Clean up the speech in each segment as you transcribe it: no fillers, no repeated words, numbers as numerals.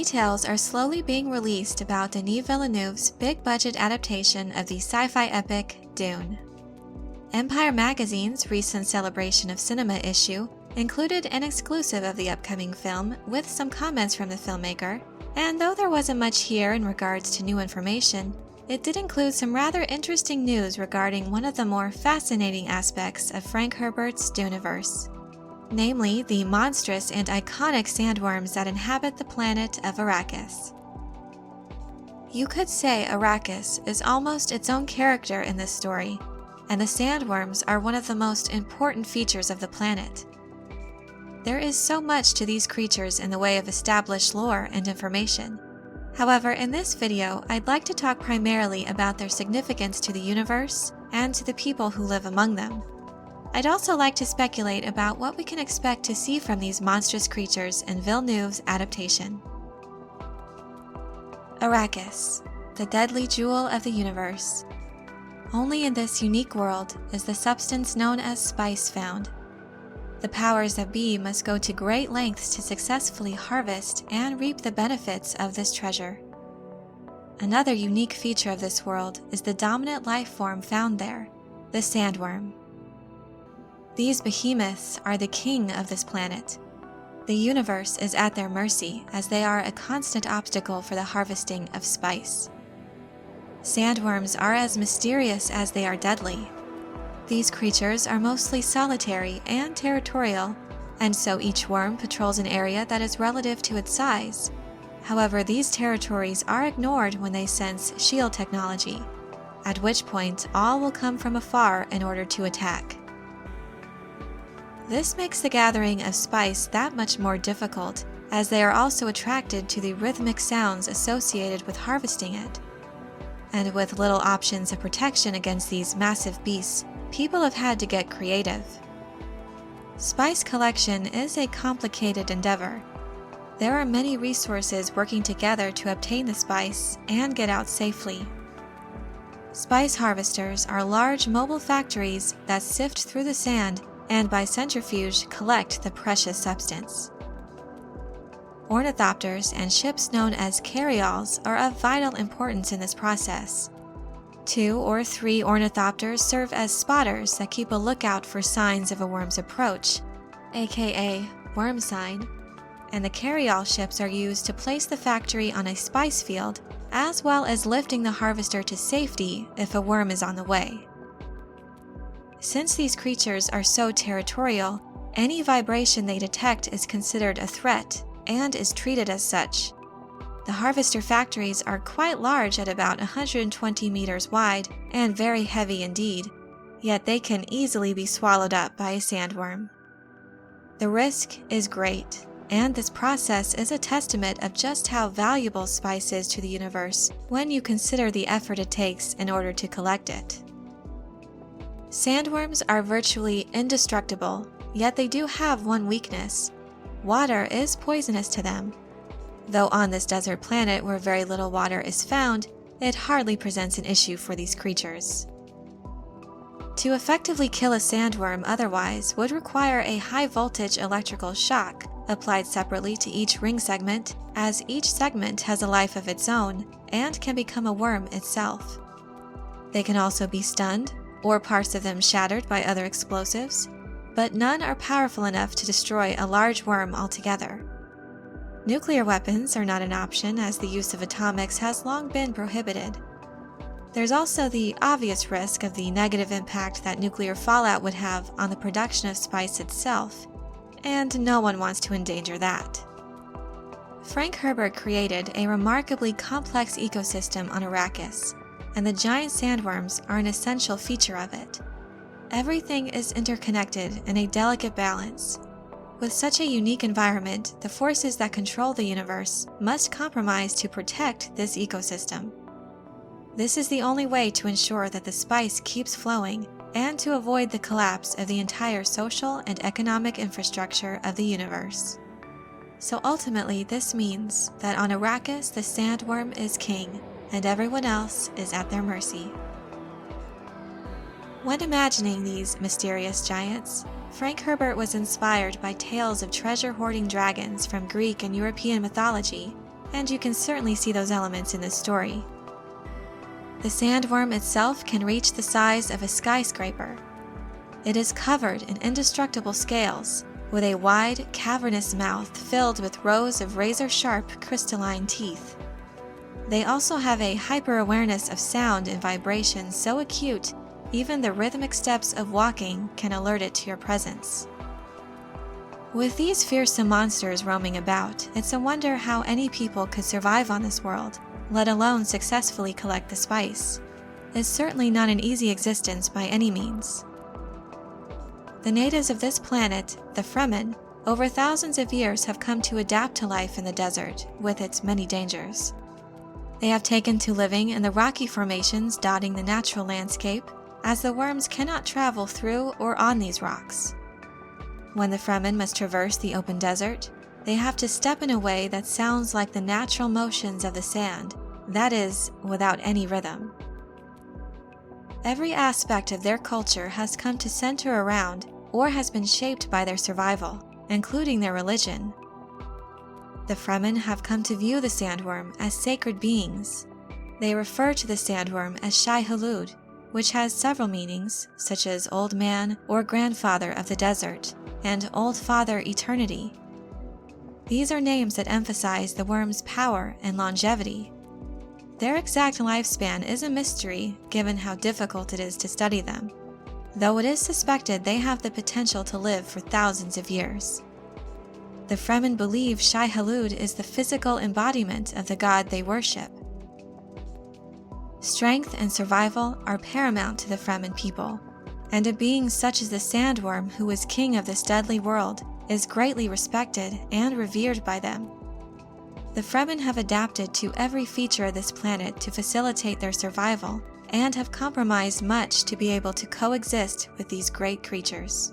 Details are slowly being released about Denis Villeneuve's big-budget adaptation of the sci-fi epic Dune. Empire Magazine's recent Celebration of Cinema issue included an exclusive of the upcoming film with some comments from the filmmaker, and though there wasn't much here in regards to new information, it did include some rather interesting news regarding one of the more fascinating aspects of Frank Herbert's Duniverse, namely the monstrous and iconic sandworms that inhabit the planet of Arrakis. You could say Arrakis is almost its own character in this story, and the sandworms are one of the most important features of the planet. There is so much to these creatures in the way of established lore and information. However, in this video, I'd like to talk primarily about their significance to the universe and to the people who live among them. I'd also like to speculate about what we can expect to see from these monstrous creatures in Villeneuve's adaptation. Arrakis, the deadly jewel of the universe. Only in this unique world is the substance known as spice found. The powers that be must go to great lengths to successfully harvest and reap the benefits of this treasure. Another unique feature of this world is the dominant life form found there, the sandworm. These behemoths are the king of this planet. The universe is at their mercy as they are a constant obstacle for the harvesting of spice. Sandworms are as mysterious as they are deadly. These creatures are mostly solitary and territorial, and so each worm patrols an area that is relative to its size. However, these territories are ignored when they sense shield technology, at which point all will come from afar in order to attack. This makes the gathering of spice that much more difficult, as they are also attracted to the rhythmic sounds associated with harvesting it. And with little options of protection against these massive beasts, people have had to get creative. Spice collection is a complicated endeavor. There are many resources working together to obtain the spice and get out safely. Spice harvesters are large mobile factories that sift through the sand and by centrifuge collect the precious substance. Ornithopters and ships known as carryalls are of vital importance in this process. 2 or 3 ornithopters serve as spotters that keep a lookout for signs of a worm's approach, aka worm sign, and the carryall ships are used to place the factory on a spice field, as well as lifting the harvester to safety if a worm is on the way. Since these creatures are so territorial, any vibration they detect is considered a threat and is treated as such. The harvester factories are quite large at about 120 meters wide and very heavy indeed, yet they can easily be swallowed up by a sandworm. The risk is great, and this process is a testament of just how valuable spice is to the universe when you consider the effort it takes in order to collect it. Sandworms are virtually indestructible, yet they do have one weakness. Water is poisonous to them. Though on this desert planet where very little water is found, it hardly presents an issue for these creatures. To effectively kill a sandworm otherwise would require a high-voltage electrical shock applied separately to each ring segment, as each segment has a life of its own and can become a worm itself. They can also be stunned, or parts of them shattered by other explosives, but none are powerful enough to destroy a large worm altogether. Nuclear weapons are not an option, as the use of atomics has long been prohibited. There's also the obvious risk of the negative impact that nuclear fallout would have on the production of spice itself, and no one wants to endanger that. Frank Herbert created a remarkably complex ecosystem on Arrakis, and the giant sandworms are an essential feature of it. Everything is interconnected in a delicate balance. With such a unique environment, the forces that control the universe must compromise to protect this ecosystem. This is the only way to ensure that the spice keeps flowing and to avoid the collapse of the entire social and economic infrastructure of the universe. So ultimately, this means that on Arrakis, the sandworm is king, and everyone else is at their mercy. When imagining these mysterious giants, Frank Herbert was inspired by tales of treasure-hoarding dragons from Greek and European mythology, and you can certainly see those elements in this story. The sandworm itself can reach the size of a skyscraper. It is covered in indestructible scales, with a wide, cavernous mouth filled with rows of razor-sharp crystalline teeth. They also have a hyper-awareness of sound and vibration so acute, even the rhythmic steps of walking can alert it to your presence. With these fearsome monsters roaming about, it's a wonder how any people could survive on this world, let alone successfully collect the spice. It's certainly not an easy existence by any means. The natives of this planet, the Fremen, over thousands of years have come to adapt to life in the desert, with its many dangers. They have taken to living in the rocky formations dotting the natural landscape, as the worms cannot travel through or on these rocks. When the Fremen must traverse the open desert, they have to step in a way that sounds like the natural motions of the sand, that is, without any rhythm. Every aspect of their culture has come to center around or has been shaped by their survival, including their religion. The Fremen have come to view the sandworm as sacred beings. They refer to the sandworm as Shai-Hulud, which has several meanings, such as Old Man or Grandfather of the Desert, and Old Father Eternity. These are names that emphasize the worm's power and longevity. Their exact lifespan is a mystery given how difficult it is to study them, though it is suspected they have the potential to live for thousands of years. The Fremen believe Shai-Hulud is the physical embodiment of the god they worship. Strength and survival are paramount to the Fremen people, and a being such as the sandworm who is king of this deadly world is greatly respected and revered by them. The Fremen have adapted to every feature of this planet to facilitate their survival and have compromised much to be able to coexist with these great creatures.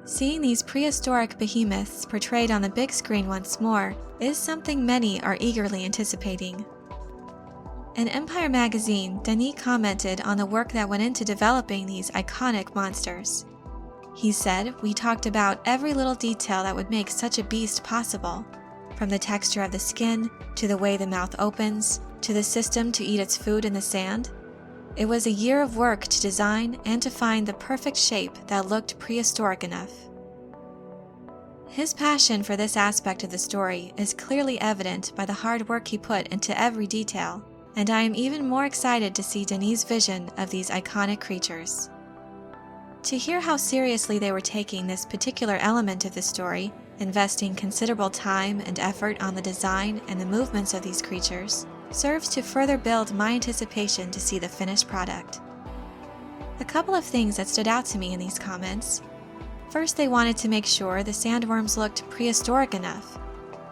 Seeing these prehistoric behemoths portrayed on the big screen once more is something many are eagerly anticipating. In Empire magazine, Denis commented on the work that went into developing these iconic monsters. He said, "We talked about every little detail that would make such a beast possible, from the texture of the skin, to the way the mouth opens, to the system to eat its food in the sand. It was a year of work to design and to find the perfect shape that looked prehistoric enough." His passion for this aspect of the story is clearly evident by the hard work he put into every detail, and I am even more excited to see Denis' vision of these iconic creatures. To hear how seriously they were taking this particular element of the story, investing considerable time and effort on the design and the movements of these creatures, serves to further build my anticipation to see the finished product. A couple of things that stood out to me in these comments. First, they wanted to make sure the sandworms looked prehistoric enough.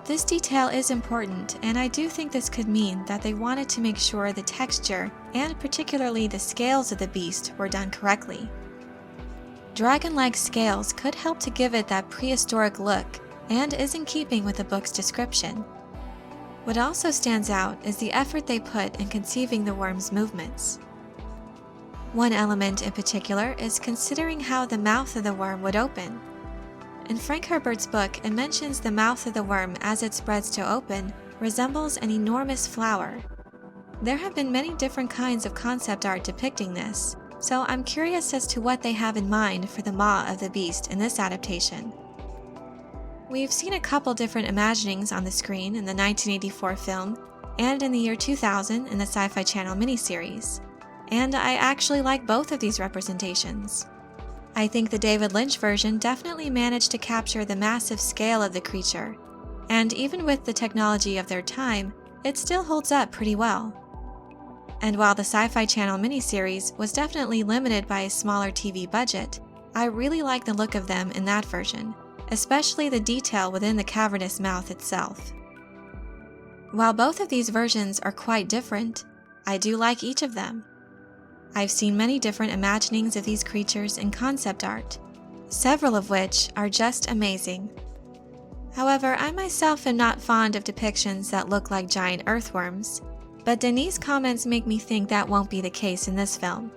This detail is important, and I do think this could mean that they wanted to make sure the texture, and particularly the scales of the beast, were done correctly. Dragon-like scales could help to give it that prehistoric look, and is in keeping with the book's description. What also stands out is the effort they put in conceiving the worm's movements. One element in particular is considering how the mouth of the worm would open. In Frank Herbert's book, it mentions the mouth of the worm as it spreads to open resembles an enormous flower. There have been many different kinds of concept art depicting this, so I'm curious as to what they have in mind for the maw of the beast in this adaptation. We've seen a couple different imaginings on the screen in the 1984 film and in the year 2000 in the Sci-Fi Channel miniseries, and I actually like both of these representations. I think the David Lynch version definitely managed to capture the massive scale of the creature, and even with the technology of their time, it still holds up pretty well. And while the Sci-Fi Channel miniseries was definitely limited by a smaller TV budget, I really like the look of them in that version, especially the detail within the cavernous mouth itself. While both of these versions are quite different, I do like each of them. I've seen many different imaginings of these creatures in concept art, several of which are just amazing. However, I myself am not fond of depictions that look like giant earthworms, but Denis' comments make me think that won't be the case in this film.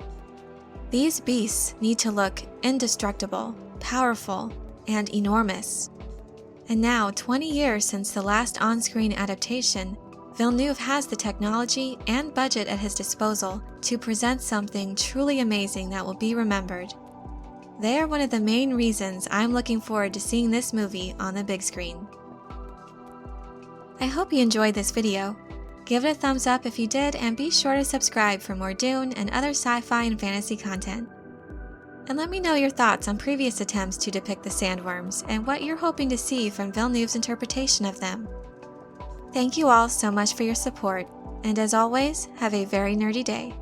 These beasts need to look indestructible, powerful, and enormous. And now, 20 years since the last on-screen adaptation, Villeneuve has the technology and budget at his disposal to present something truly amazing that will be remembered. They are one of the main reasons I'm looking forward to seeing this movie on the big screen. I hope you enjoyed this video. Give it a thumbs up if you did, and be sure to subscribe for more Dune and other sci-fi and fantasy content. And let me know your thoughts on previous attempts to depict the Sandworms and what you're hoping to see from Villeneuve's interpretation of them. Thank you all so much for your support, and as always, have a very nerdy day.